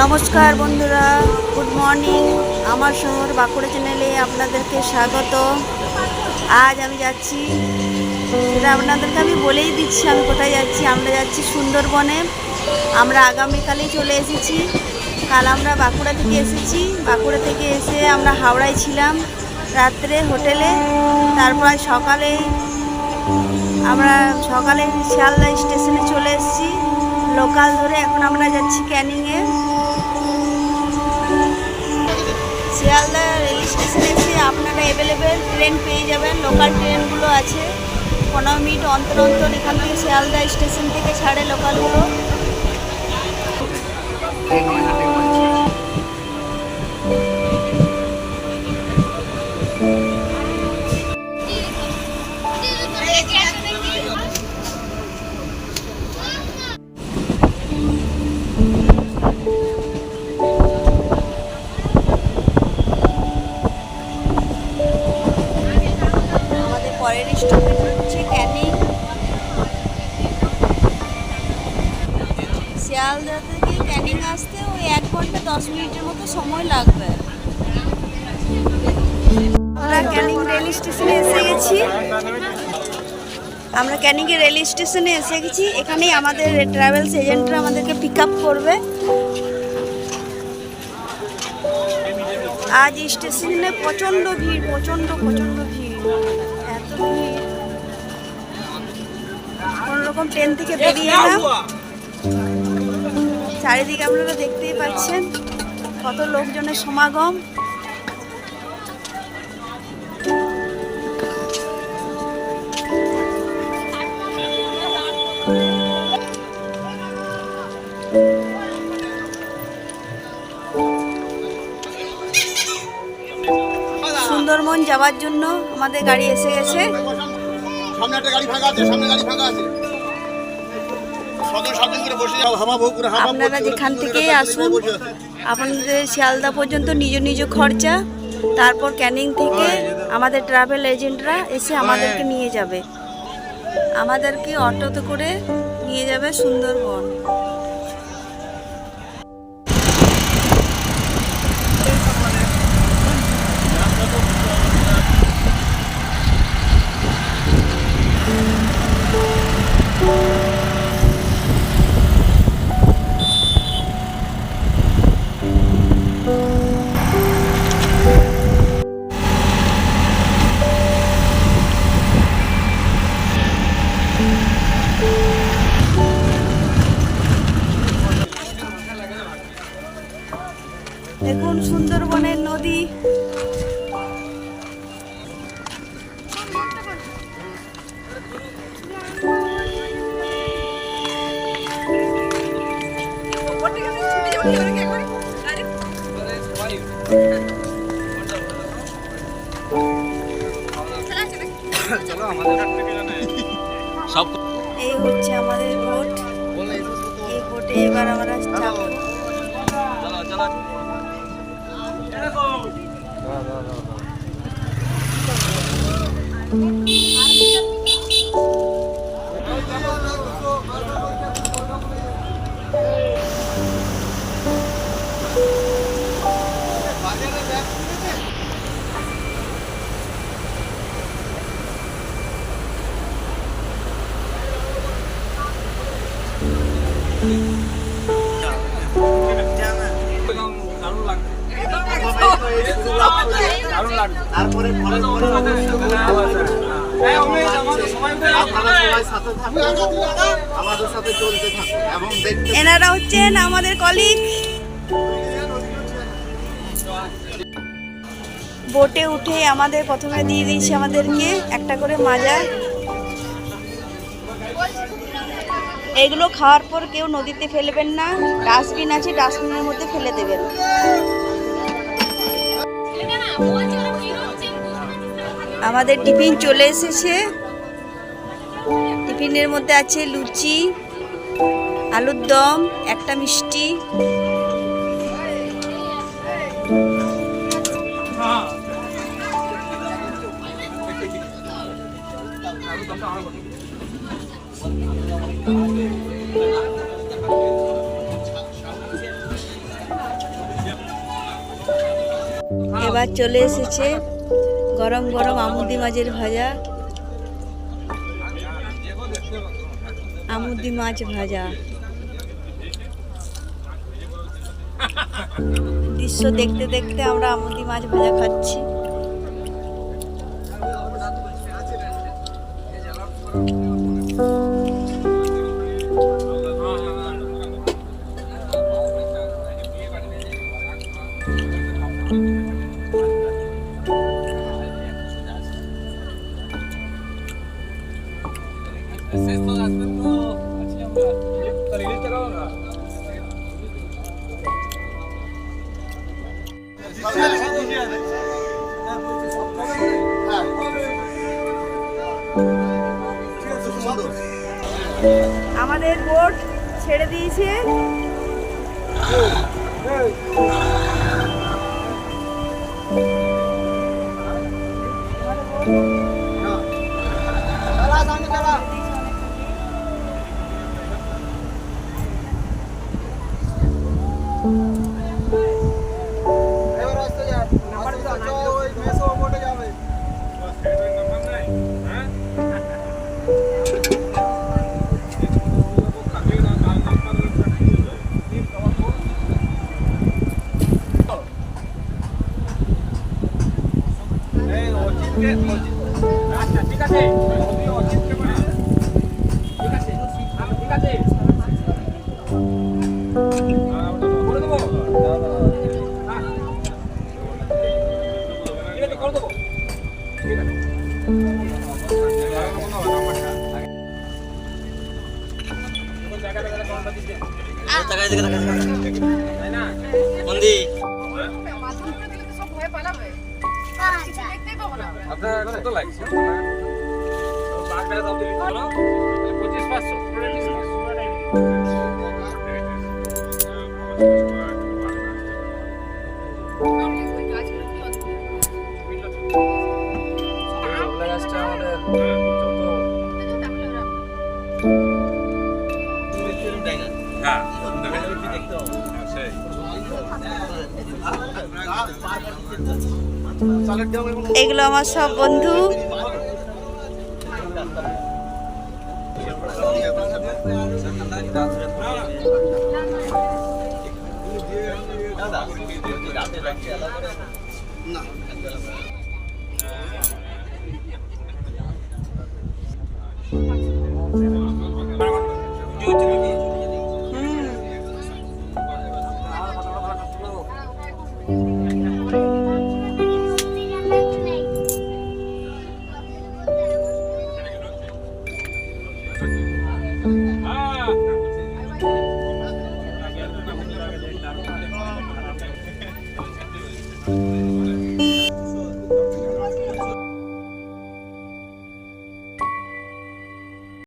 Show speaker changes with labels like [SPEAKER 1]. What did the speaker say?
[SPEAKER 1] নমস্কার বন্ধুরা, good morning. আমার শহর বাঁকুড়া চ্যানেলে আপনাদেরকে স্বাগত। আজ আমি যাচ্ছি, সেটা আপনাদেরকে আমি বলেই দিচ্ছি আমি কোথায় যাচ্ছি। আমরা যাচ্ছি সুন্দরবনে। আমরা আগামীকালই চলে এসেছি। কাল আমরা বাঁকুড়া থেকে এসেছি। বাঁকুড়া থেকে এসে আমরা হাওড়ায় ছিলাম রাত্রে হোটেলে। তারপর আমরা সকালে শিয়ালদা স্টেশনে চলে এসেছি লোকাল ধরে। এখন আমরা যাচ্ছি ক্যানিংয়ে। শিয়ালদা রেল স্টেশনে এসে আপনারা অ্যাভেলেবেল ট্রেন পেয়ে যাবেন। লোকাল ট্রেনগুলো আছে, 15 মিনিট অন্তর অন্তর এখান থেকে শিয়ালদা স্টেশন থেকে ছাড়ে লোকালগুলো। আমাদের পরের স্টপেজ হচ্ছে ক্যানিং। শিয়ালদা থেকে ক্যানিং আসতে ওই 1 ঘন্টা 10 মিনিটের মতো সময় লাগবে। আমরা ক্যানিং রেল স্টেশনে এসে গেছি। এখানেই আমাদের ট্রাভেলস এজেন্টরা আমাদেরকে পিক আপ করবে। আজ স্টেশনে প্রচণ্ড ভিড়, প্রচণ্ড ভিড়, এত ভিড়। কোনোরকম ট্রেন থেকে বেরিয়ে এলাম। চারিদিকে আপনারা দেখতেই পাচ্ছেন কত লোকজনের সমাগম। সুন্দরবন যাওয়ার জন্য আমাদের গাড়ি এসে গেছে।
[SPEAKER 2] সামনে একটা গাড়ি ফাঁকা আছে,
[SPEAKER 1] আপনারা যেখান থেকেই আসুন, আপনাদের শিয়ালদা পর্যন্ত নিজ নিজ খরচা। তারপর ক্যানিং থেকে আমাদের ট্রাভেল এজেন্টরা এসে আমাদেরকে নিয়ে যাবে, আমাদেরকে অটোতে করে নিয়ে যাবে সুন্দরবন। দেখুন সুন্দরবনের নদী। এই হচ্ছে আমাদের বোট। এই বোটে এবার আমরা যাবো। এনারা হচ্ছেন আমাদের কলিগ। বোটে উঠে আমাদের প্রথমে দিয়ে দিয়েছে আমাদেরকে একটা করে মাজা। এগুলো খাওয়ার পর কেউ নদীতে ফেলবেন না, ডাস্টবিন আছে, ডাস্টবিনের মধ্যে ফেলে দেবেন। আমাদের টিফিন চলে এসেছে। টিফিনের মধ্যে আছে লুচি, আলুর দম, একটা মিষ্টি। এবার চলে এসেছে গরম গরম আমুদি মাছের ভাজা। আমুদি মাছ ভাজা দৃশ্য দেখতে দেখতে আমরা আমুদি মাছ ভাজা খাচ্ছি। আমাদের বোট ছেড়ে দিয়েছে।
[SPEAKER 3] আপনার কত লাগছে? 2500
[SPEAKER 1] এগুলো আমার সব বন্ধু। হুম